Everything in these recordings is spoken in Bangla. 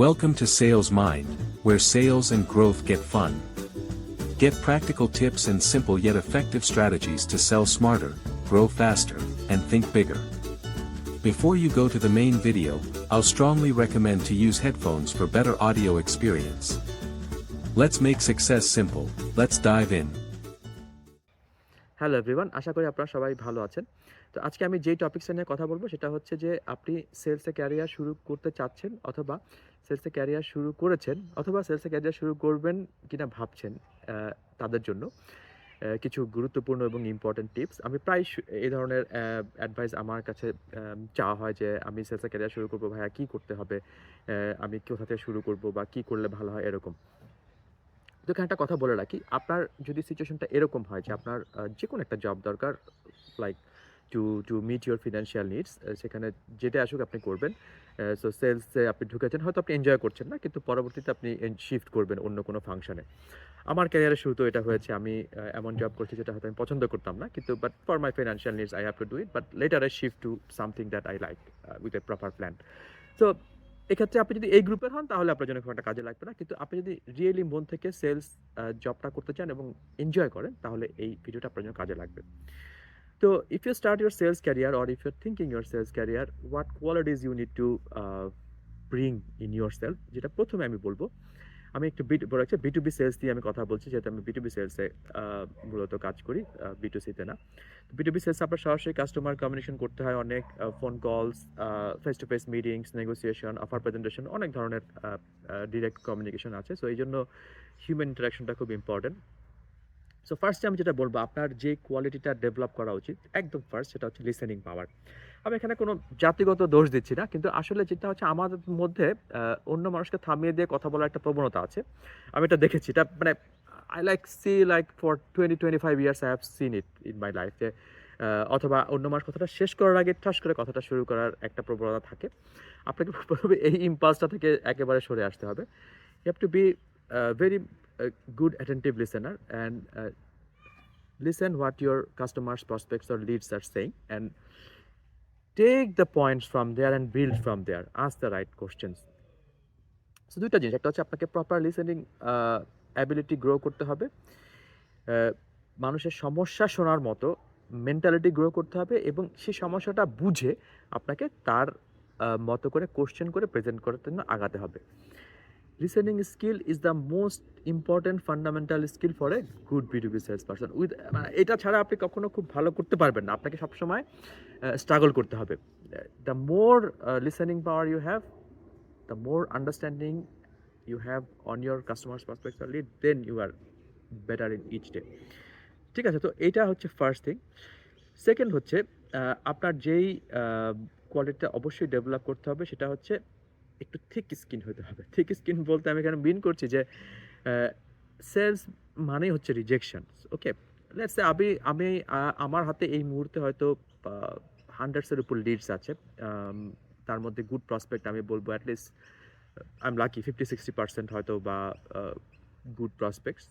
Welcome to Sales Mind, where sales and growth get fun. Get practical tips and simple yet effective strategies to sell smarter, grow faster, and think bigger. Before you go to the main video, I'll strongly recommend to use headphones for better audio experience. Let's make success simple. Let's dive in. Hello everyone, আশা করি আপনারা সবাই ভালো আছেন। তো আজকে আমি যেই টপিকসটা নিয়ে কথা বলবো সেটা হচ্ছে যে আপনি সেলসে ক্যারিয়ার শুরু করতে চাচ্ছেন অথবা সেলসে ক্যারিয়ার শুরু করেছেন অথবা সেলসে ক্যারিয়ার শুরু করবেন কিনা ভাবছেন, তাদের জন্য কিছু গুরুত্বপূর্ণ এবং ইম্পর্টেন্ট টিপস। আমি প্রায় এই ধরনের অ্যাডভাইস আমার কাছে চাওয়া হয় যে আমি সেলসে ক্যারিয়ার শুরু করবো, ভাইয়া কী করতে হবে, আমি কোথা থেকে শুরু করবো বা কী করলে ভালো হয়, এরকম। তো এখানে একটা কথা বলে রাখি, আপনার যদি সিচুয়েশনটা এরকম হয় যে আপনার যে কোনো একটা জব দরকার, like to meet your financial needs, সেখানে যেটা আসুক আপনি করবেন। সো সেলসে আপনি ঢুকেছেন, হয়তো আপনি এনজয় করছেন না, কিন্তু পরবর্তীতে আপনি শিফট করবেন অন্য কোনো ফাংশনে। আমার ক্যারিয়ারের শুরুতেও এটা হয়েছে, আমি এমন জব করছি যেটা হয়তো আমি পছন্দ করতাম না, কিন্তু but for my financial needs I have to do it, but later I shift to something that I like with a proper plan. তো এক্ষেত্রে আপনি যদি এই গ্রুপের হন তাহলে আপনার জন্য খুব একটা কাজে লাগবে না, কিন্তু আপনি যদি রিয়েলি মন থেকে সেলস জবটা করতে চান এবং এনজয় করেন তাহলে এই ভিডিওটা আপনার জন্য কাজে লাগবে। তো if you start your sales career or if your thinking your sales career, what qualities you need to bring in your self, যেটা প্রথমে আমি বলবো, আমি একটু বড় একটা B2B সেলস দিয়ে আমি কথা বলছি, যেহেতু আমি B2B সেলসে মূলত কাজ করি, B2Cতে না। B2B সেলস আপনার সরাসরি কাস্টমার কমিউনিকেশন করতে হয়, অনেক phone calls, face to face meetings, negotiation, offer presentation, অনেক ধরনের ডিরেক্ট কমিউনিকেশন আছে। সো এই জন্য হিউম্যান ইন্টারাকশনটা খুব ইম্পর্টেন্ট। সো ফার্স্টে আমি যেটা বলবো, আপনার যে কোয়ালিটিটা ডেভেলপ করা উচিত একদম ফার্স্ট, সেটা হচ্ছে লিসেনিং পাওয়ার। আমি এখানে কোনো জাতিগত দোষ দিচ্ছি না, কিন্তু আসলে যেটা হচ্ছে আমাদের মধ্যে অন্য মানুষকে থামিয়ে দিয়ে কথা বলার একটা প্রবণতা আছে। আমি এটা দেখেছি, এটা মানে I like see like for 20-25 years I have seen it in my life, যে অথবা অন্য মানুষ কথাটা শেষ করার আগে ঠাস করে কথাটা শুরু করার একটা প্রবণতা থাকে। আপনাকে প্রথমে এই ইম্পালসটা থেকে একেবারে সরে আসতে হবে। You have to be very good attentive listener and listen what your customers, prospects or leads are saying, and take the points from there and build from there. Ask the right questions. So দুইটা জিনিস, একটা হচ্ছে আপনাকে প্রপার লিসেনিং অ্যাবিলিটি গ্রো করতে হবে, মানুষের সমস্যা শোনার মতো মেন্টালিটি গ্রো করতে হবে, এবং সেই সমস্যাটা বুঝে আপনাকে তার মতো করে কোশ্চেন করে প্রেজেন্ট করার জন্য আগাতে হবে। Listening skill is the most important fundamental skill for a good B2B sales person. এটা ছাড়া আপনি কখনো খুব ভালো করতে পারবেন না, আপনাকে সবসময় স্ট্রাগল করতে হবে। The more listening power you have, the more understanding you have on your customers perspective lead, then you are better in each day. ঠিক আছে, তো এইটা হচ্ছে ফার্স্ট থিং। সেকেন্ড হচ্ছে আপনার যেই কোয়ালিটিটা অবশ্যই ডেভেলপ করতে হবে সেটা হচ্ছে একটু থিক স্কিন হতে হবে। থিক স্কিন বলতে আমি এখানে মিন করছি যে সেলস মানেই হচ্ছে রিজেকশনস। ওকে, লেটস সে আমি আমার হাতে এই মুহূর্তে হয়তো হান্ড্রেডসের উপর লিডস আছে, তার মধ্যে গুড প্রসপেক্ট আমি বলবো অ্যাটলিস্ট আই এম লাকি 50-60% হয়তো বা গুড প্রসপেক্টস,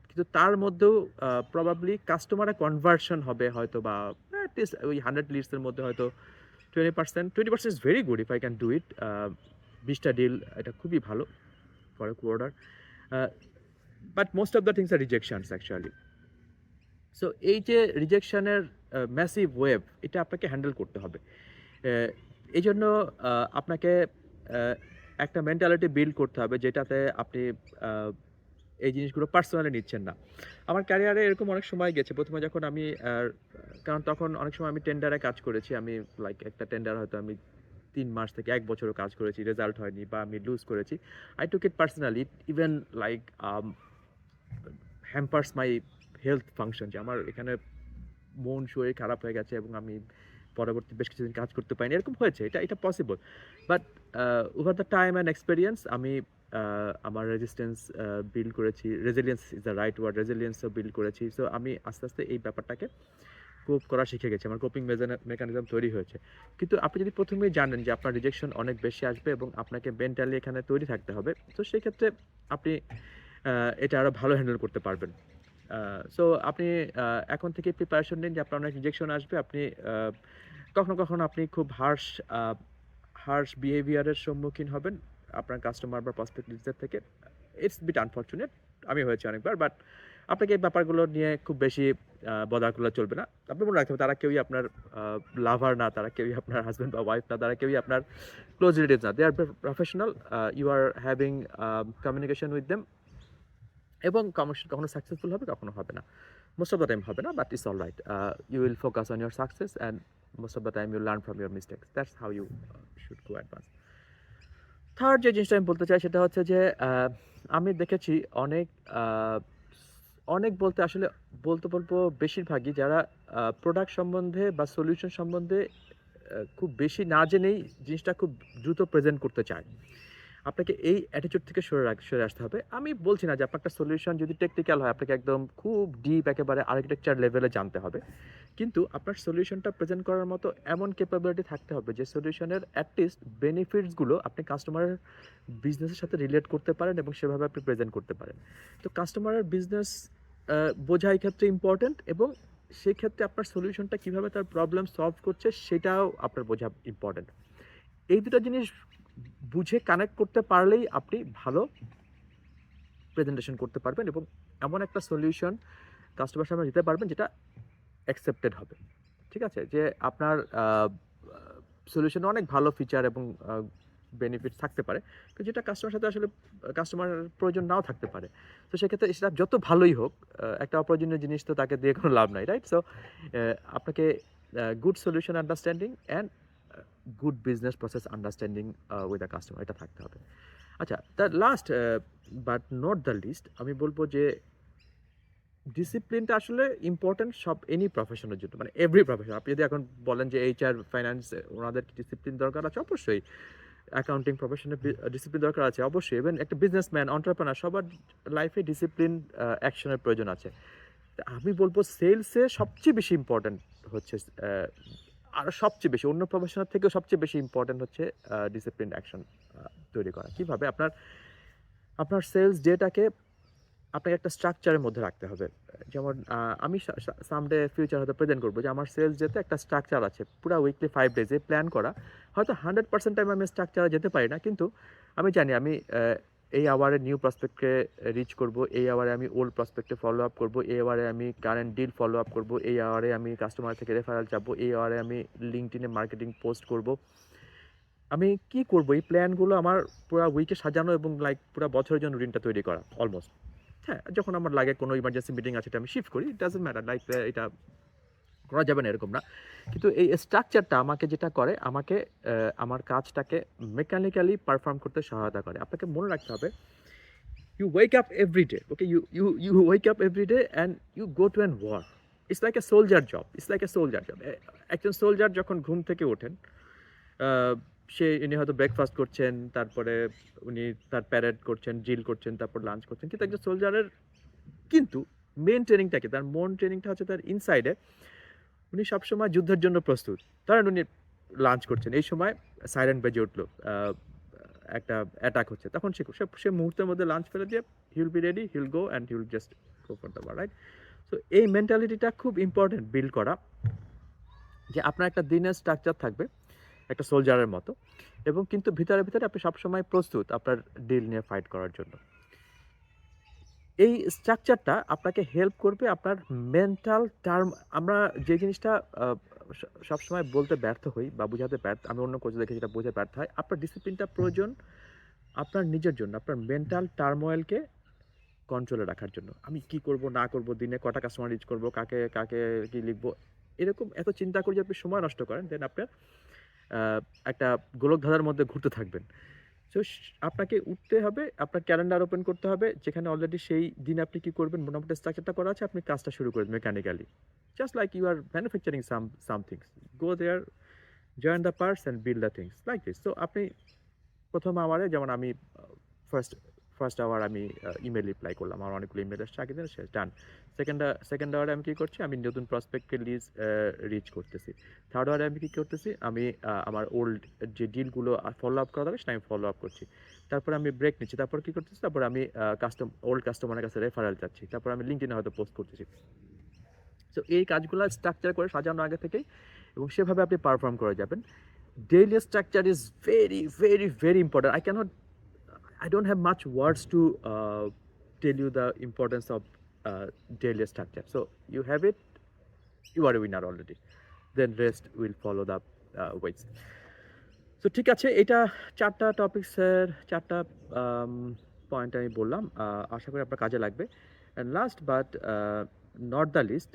কিন্তু তার মধ্যেও প্রবাবলি কাস্টমারের কনভার্সন হবে হয়তো বা অ্যাটলিস্ট ওই 100 লিডসের মধ্যে হয়তো 20% is very good if I can do it. 20টা ডিল, এটা খুবই ভালো for a quarter, but most of the things are rejections actually. So এই যে রিজেকশনের ম্যাসিভ ওয়েভ, এটা আপনাকে হ্যান্ডেল করতে হবে। এই জন্য আপনাকে একটা মেন্টালিটি বিল্ড করতে হবে যেটাতে আপনি এই জিনিসগুলো পার্সোনালি নিচ্ছেন না। আমার ক্যারিয়ারে এরকম অনেক সময় গেছে, প্রথমে যখন আমি কারণ তখন অনেক সময় আমি টেন্ডারে কাজ করেছি, আমি লাইক একটা টেন্ডার হয়তো আমি 3 মাস থেকে 1 বছরও কাজ করেছি, রেজাল্ট হয়নি বা আমি লুজ করেছি। I took it personally, even like hampers my health function, যে আমার এখানে মন শরীর খারাপ হয়ে গেছে এবং আমি পরবর্তী বেশ কিছুদিন কাজ করতে পারিনি, এরকম হয়েছে, এটা possible. But over the time and experience আমি আমার রেজিস্ট্যান্স বিল্ড করেছি, resilience is the right word, রেজিলিয়েন্সও বিল্ড করেছি। সো আমি আস্তে আস্তে এই ব্যাপারটাকে কোপ করা শিখে গেছি, আমার কোপিং মেকানিজম তৈরি হয়েছে। কিন্তু আপনি যদি প্রথমেই জানেন যে আপনার রিজেকশন অনেক বেশি আসবে এবং আপনাকে মেন্টালি এখানে তৈরি থাকতে হবে, তো সেই ক্ষেত্রে আপনি এটা আরও ভালো হ্যান্ডেল করতে পারবেন। সো আপনি এখন থেকে প্রিপারেশন নিন যে আপনার অনেক রিজেকশন আসবে, আপনি কখনো কখনো আপনি খুব হার্শ বিহেভিয়ারের সম্মুখীন হবেন, আপনার কাস্টমার বা প্রসপেক্টিভসদের থেকে ইটস বিট আনফর্চুনেট, আমি হয়েছে অনেকবার, বাট আপনাকে এই ব্যাপারগুলো নিয়ে খুব বেশি বদার করলে চলবে না। আপনি মনে রাখতে হবে তারা কেউই আপনার লাভার না, তারা কেউই আপনার হাজব্যান্ড বা ওয়াইফ না, তারা কেউই আপনার ক্লোজ রিলেটিভস না। They are professional, you are having communication with them, এবং কখনো সাকসেসফুল হবে কখনো হবে না, মোস্ট অফ দ্য টাইম হবে না, but it's all right. You will focus on your success and most of the time you learn from your mistakes, that's how you should go advance. Third যে জিনিসটা আমি বলতে চাই সেটা হচ্ছে যে আমি দেখেছি অনেক বলতে আসলে বলবো বেশিরভাগই যারা প্রোডাক্ট সম্বন্ধে বা সলিউশন সম্বন্ধে খুব বেশি না জেনেই জিনিসটা খুব দ্রুত প্রেজেন্ট করতে চায়। আপনাকে এই অ্যাটিটিউড থেকে সরে আসতে হবে। আমি বলছি না যে আপনার একটা সলিউশন যদি টেকনিক্যাল হয় আপনাকে একদম খুব ডিপ একেবারে আর্কিটেকচার লেভেলে জানতে হবে। কিন্তু আপনার সলিউশনটা প্রেজেন্ট করার মতো এমন ক্যাপাবিলিটি থাকতে হবে যে সলিউশনের অ্যাটলিস্ট বেনিফিটসগুলো আপনি কাস্টমারের বিজনেসের সাথে রিলেট করতে পারেন এবং সেভাবে আপনি প্রেজেন্ট করতে পারেন। তো কাস্টমারের বিজনেস বোঝা এই ক্ষেত্রে ইম্পর্ট্যান্ট, এবং সেই ক্ষেত্রে আপনার সলিউশনটা কীভাবে তার প্রবলেম সলভ করছে সেটাও আপনার বোঝা ইম্পর্ট্যান্ট। এই দুটো জিনিস বুঝে কানেক্ট করতে পারলেই আপনি ভালো প্রেজেন্টেশন করতে পারবেন এবং এমন একটা সলিউশন কাস্টমার সামনে দিতে পারবেন যেটা অ্যাকসেপ্টেড হবে। ঠিক আছে? যে আপনার সলিউশনে অনেক ভালো ফিচার এবং বেনিফিট থাকতে পারে, কিন্তু যেটা কাস্টমার সাথে আসলে কাস্টমারের প্রয়োজন নাও থাকতে পারে। তো সেক্ষেত্রে সেটা যত ভালোই হোক, একটা অপ্রয়োজনীয় জিনিস তো তাকে দিয়ে কোনো লাভ নাই, রাইট? সো আপনাকে good solution understanding and good business process understanding with the customer, এটা থাকতে হবে। আচ্ছা, the last but not the least আমি বলবো যে ডিসিপ্লিনটা আসলে ইম্পর্টেন্ট সব এনি প্রফেশনের জন্য, মানে এভরি প্রফেশন। আপনি যদি এখন বলেন যে এইচআর, ফাইন্যান্স, ওনাদের ডিসিপ্লিন দরকার আছে, অবশ্যই। অ্যাকাউন্টিং প্রফেশনে ডিসিপ্লিন দরকার আছে, অবশ্যই। ইভেন একটা বিজনেসম্যান, এন্টারপ্রেনার, সবার লাইফে ডিসিপ্লিন অ্যাকশনের প্রয়োজন আছে। আমি বলবো সেলসে সবচেয়ে বেশি ইম্পর্টেন্ট হচ্ছে, আর সবচেয়ে বেশি অন্য প্রফেশনাল থেকেও সবচেয়ে বেশি ইম্পর্টেন্ট হচ্ছে ডিসিপ্লিন অ্যাকশন তৈরি করা। কিভাবে? আপনার সেলস ডেটাকে আপনাকে একটা স্ট্রাকচারের মধ্যে রাখতে হবে। যেমন আমি সামডে ফিউচার হয়তো প্রেজেন্ট করবো যে আমার সেলস ডেতে একটা স্ট্রাকচার আছে, পুরো উইকলি 5 ডেজে প্ল্যান করা। হয়তো 100% টাইম আমি স্ট্রাকচারে যেতে পারি না, কিন্তু আমি জানি আমি এই আওয়ারে নিউ প্রসপেক্টকে রিচ করব, এই আওয়ারে আমি ওল্ড প্রসপেক্টে ফলো আপ করব, এই আওয়ারে আমি কারেন্ট ডিল ফলো আপ করব, এই আওয়ারে আমি কাস্টমার থেকে রেফারেল চাবো, এই আওয়ারে আমি লিঙ্কডইনে মার্কেটিং পোস্ট করব। আমি কি করব? এই প্ল্যানগুলো আমার পুরো উইকে সাজানো এবং লাইক পুরো বছরের জন্য রুটিনটা তৈরি করা অলমোস্ট। হ্যাঁ, যখন আমার লাগে কোনো ইমার্জেন্সি মিটিং আছে এটা আমি শিফট করি, ইট ডাজন্ট ম্যাটার, লাইক এটা করা যাবে না এরকম না। কিন্তু এই স্ট্রাকচারটা আমাকে যেটা করে, আমাকে আমার কাজটাকে মেকানিক্যালি পারফর্ম করতে সহায়তা করে। আপনাকে মনে রাখতে হবে, you wake up every day, okay? You wake up every day and you go to an war. It's like a soldier job. It's like a soldier job. একজন সোলজার যখন ঘুম থেকে ওঠেন, উনি হয়তো ব্রেকফাস্ট করছেন, তারপরে উনি তার প্যারেড করছেন, ড্রিল করছেন, তারপর লাঞ্চ করছেন। কিন্তু একজন সোলজারের কিন্তু মেন ট্রেনিংটা কি? তার মন ট্রেনিংটা হচ্ছে তার ইনসাইডে। উনি সবসময় যুদ্ধের জন্য প্রস্তুত। ধরেন উনি লাঞ্চ করছেন, এই সময় সাইরেন বেজে উঠলো, একটা অ্যাটাক হচ্ছে, তখন সে মুহূর্তের মধ্যে লাঞ্চ ফেলে দিয়ে he will be ready, he will go and he will just go for the war, right? So এই মেন্টালিটিটা খুব ইম্পর্টেন্ট বিল্ড করা, যে আপনার একটা দিনের স্ট্রাকচার থাকবে একটা সোলজারের মতো, এবং কিন্তু ভিতরে ভিতরে আপনি সবসময় প্রস্তুত আপনার ডিল নিয়ে ফাইট করার জন্য। এই স্ট্রাকচারটা আপনাকে হেল্প করবে আপনার মেন্টাল টার্ম। আমরা যে জিনিসটা সবসময় বলতে ব্যর্থ হই বা বোঝাতে ব্যর্থ, আমি অন্য কোচ দেখে যেটা বোঝাতে ব্যর্থ হয়, আপনার ডিসিপ্লিনটা প্রয়োজন আপনার নিজের জন্য, আপনার মেন্টাল টার্মোয়েলকে কন্ট্রোলে রাখার জন্য। আমি কি করব না করব, দিনে কটা কাস্টমার রিচ করব, কাকে কাকে কি লিখবো, এরকম এত চিন্তা করে যদি আপনি সময় নষ্ট করেন, দেন আপনার একটা গোলকধাঁধার মধ্যে ঘুরতে থাকবেন। সো আপনাকে উঠতে হবে, আপনার ক্যালেন্ডার ওপেন করতে হবে, যেখানে অলরেডি সেই দিন আপনি কী করবেন মোটামুটি স্ট্রাকচারটা করা আছে, আপনি কাজটা শুরু করবেন mechanically, just like you are manufacturing some things. Go there, join the parts and build the things like this. তো আপনি প্রথম আওয়ারে, যেমন আমি ফার্স্ট আওয়ার আমি ইমেল রিপ্লাই করলাম, আমার অনেকগুলো ইমেল আসছে আগের দিন, শেষ, ডান। সেকেন্ড আওয়ারে আমি কী করছি, আমি নতুন প্রসপেক্টকে রিচ করতেছি। থার্ড আওয়ারে আমি কী করতেছি, আমি আমার ওল্ড যে ডিলগুলো ফলো আপ করা থাকে সেটা আমি ফলো আপ করছি। তারপরে আমি ব্রেক নিচ্ছি, তারপর কী করতেছি, তারপর আমি ওল্ড কাস্টমারের কাছে রেফারেল চাচ্ছি, তারপর আমি লিঙ্কডইনে হয়তো পোস্ট করতেছি। সো এই কাজগুলো স্ট্রাকচার করে সাজানো আগে থেকেই, এবং সেভাবে আপনি পারফর্ম করে যাবেন। Daily structure is very very very important. I can't I don't have much words to tell you the importance of daily structure. So you have it, you are a winner already. Then rest will follow the ways. So ঠিক আছে, এটা 4টা টপিকসের 4টা পয়েন্ট আমি বললাম। আশা করি আপনার কাজে লাগবে। And last but not the least,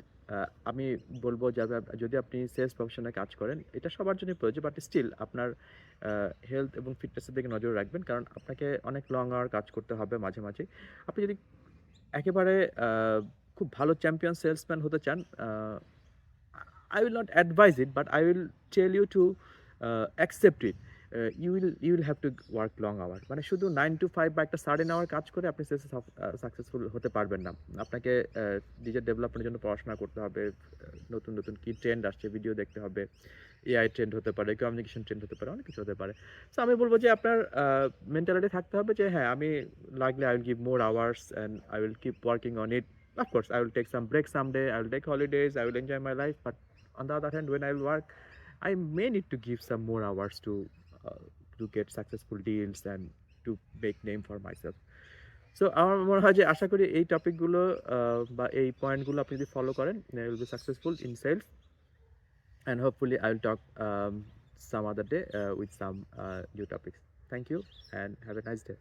আমি বলব যে যদি আপনি সেলস প্রফেশনে কাজ করেন, এটা সবার জন্যই প্রয়োজন, বাট স্টিল আপনার হেলথ এবং ফিটনেসের দিকে নজর রাখবেন, কারণ আপনাকে অনেক লং আওয়ার কাজ করতে হবে মাঝে মাঝে। আপনি যদি একেবারে খুব ভালো চ্যাম্পিয়ন সেলসম্যান হতে চান, I will not advise it, but I will tell you to accept it. You will have to work long hour, মানে শুধু 9 to 5 বা একটা সার্টেন আওয়ার কাজ করে আপনি সেলসে সাকসেসফুল হতে পারবেন না। আপনাকে নিজের ডেভেলপমেন্টের জন্য পড়াশোনা করতে হবে, নতুন নতুন কি ট্রেন্ড আসছে ভিডিও দেখতে হবে, এআই ট্রেন্ড হতে পারে, কমিউনিকেশন ট্রেন্ড হতে পারে, অনেক কিছু হতে পারে। সো আমি বলবো যে আপনার মেন্টালিটি থাকতে হবে যে হ্যাঁ, আমি লাগলে I will give more hours and I will keep working on it. Of course, I will take some break someday, I will take holidays, I will enjoy my life, but on the other hand, when I will work, I may need to give some more hours to get successful deals and to make name for myself. So আমার মনে হয় যে আশা করি এই টপিকগুলো বা এই পয়েন্টগুলো আপনি যদি ফলো করেন, you will be successful in sales, and hopefully I will talk some other day with some new topics. Thank you and have a nice day.